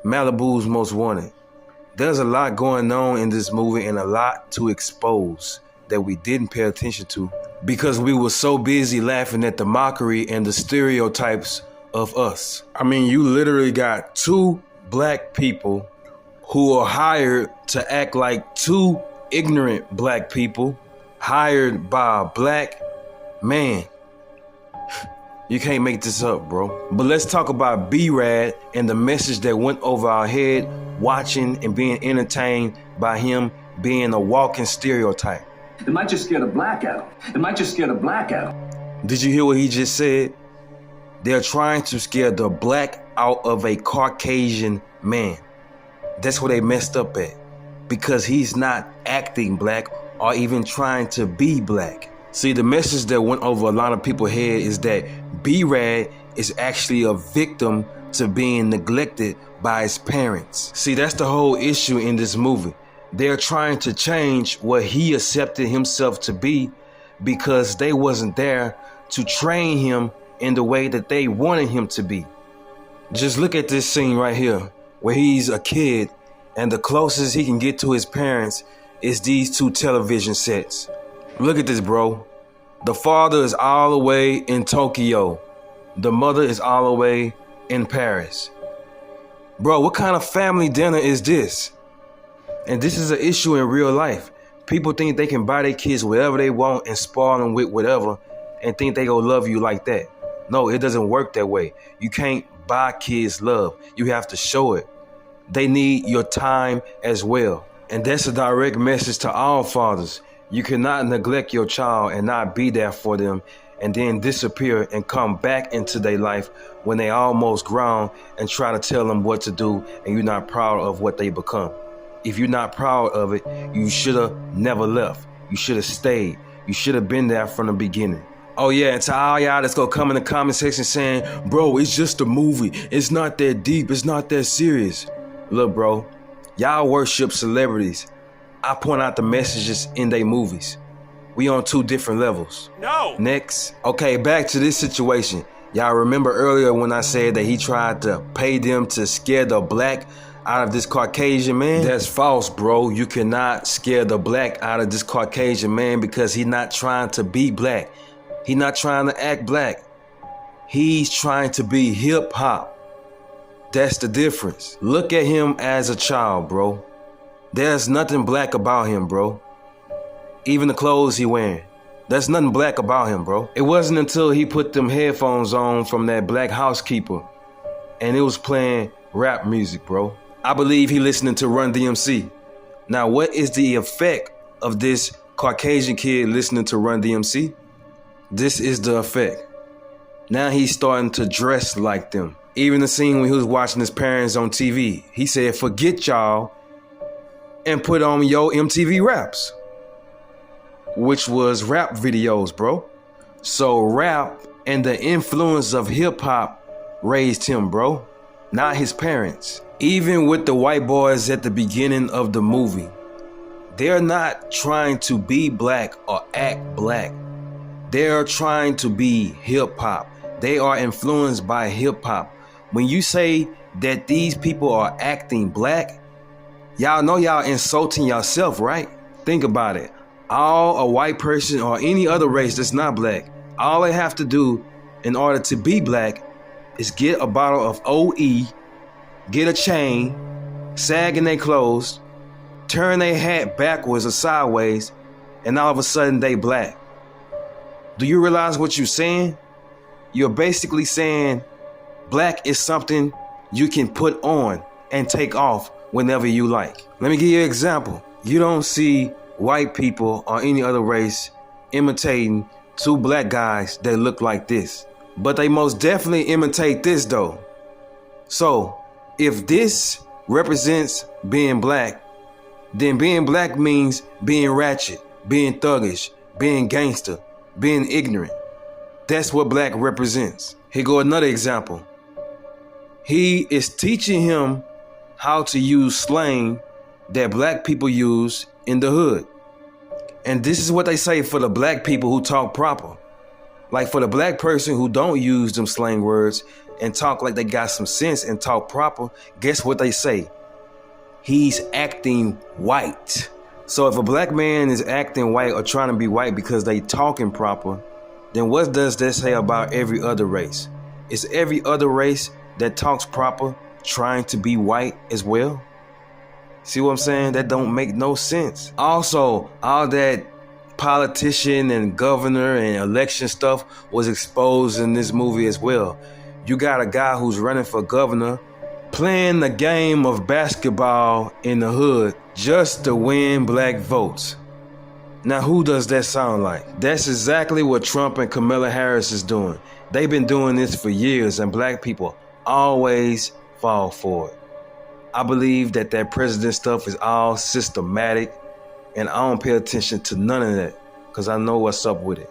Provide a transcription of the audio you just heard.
Malibu's Most Wanted. There's a lot going on in this movie and a lot to expose that we didn't pay attention to because we were so busy laughing at the mockery and the stereotypes of us. I mean, you literally got two black people who are hired to act like two ignorant black people hired by a black man. You can't make this up, bro. But let's talk about B-Rad and the message that went over our head watching and being entertained by him being a walking stereotype. It might just scare the black out. It might just scare the black out. Did you hear what he just said? They're trying to scare the black out of a Caucasian man. That's where they messed up at. Because he's not acting black or even trying to be black. See, the message that went over a lot of people's head is that B-Rad is actually a victim to being neglected by his parents. See, that's the whole issue in this movie. They're trying to change what he accepted himself to be because they wasn't there to train him in the way that they wanted him to be. Just look at this scene right here where he's a kid and the closest he can get to his parents is these two television sets. Look at this, bro. The father is all the way in Tokyo. The mother is all the way in Paris. Bro, what kind of family dinner is this? And this is an issue in real life. People think they can buy their kids whatever they want and spoil them with whatever and think they gonna love you like that. No, it doesn't work that way. You can't buy kids love. You have to show it. They need your time as well. And that's a direct message to all fathers. You cannot neglect your child and not be there for them and then disappear and come back into their life when they almost grown and try to tell them what to do and you're not proud of what they become. If you're not proud of it, you should have never left. You should have stayed. You should have been there from the beginning. Oh yeah, and to all y'all that's gonna come in the comment section saying, bro, it's just a movie. It's not that deep. It's not that serious. Look, bro, y'all worship celebrities. I point out the messages in their movies. We on two different levels. No. Next. Okay, back to this situation. Y'all remember earlier when I said that he tried to pay them to scare the black out of this Caucasian man? That's false, bro. You cannot scare the black out of this Caucasian man because he's not trying to be black. He's not trying to act black. He's trying to be hip hop. That's the difference. Look at him as a child, bro. There's nothing black about him, bro. Even the clothes he wearing. There's nothing black about him, bro. It wasn't until he put them headphones on from that Black Housekeeper and it was playing rap music, bro. I believe he listening to Run DMC. Now, what is the effect of this Caucasian kid listening to Run DMC? This is the effect. Now he's starting to dress like them. Even the scene when he was watching his parents on TV, he said, forget y'all and put on your MTV Raps, which was rap videos, bro. So rap and the influence of hip hop raised him, bro, not his parents. Even with the white boys at the beginning of the movie, they're not trying to be black or act black. They're trying to be hip hop. They are influenced by hip hop. When you say that these people are acting black, y'all know y'all insulting yourself, right? Think about it. All a white person or any other race that's not black, all they have to do in order to be black is get a bottle of OE, get a chain, sag in their clothes, turn their hat backwards or sideways, and all of a sudden they black. Do you realize what you're saying? You're basically saying black is something you can put on and take off whenever you like. Let me give you an example. You don't see white people or any other race imitating two black guys that look like this. But they most definitely imitate this though. So if this represents being black, then being black means being ratchet, being thuggish, being gangster, being ignorant. That's what black represents. Here go another example. He is teaching him how to use slang that black people use in the hood. And this is what they say for the black people who talk proper. Like for the black person who don't use them slang words and talk like they got some sense and talk proper, guess what they say? He's acting white. So if a black man is acting white or trying to be white because they talking proper, then what does that say about every other race? Is every other race that talks proper trying to be white as well? See what I'm saying? That don't make no sense. Also, all that politician and governor and election stuff was exposed in this movie as well. You got a guy who's running for governor playing the game of basketball in the hood just to win black votes. Now, who does that sound like? That's exactly what Trump and Kamala Harris is doing. They've been doing this for years, and black people always fall for it. I believe that president stuff is all systematic, and I don't pay attention to none of that because I know what's up with it.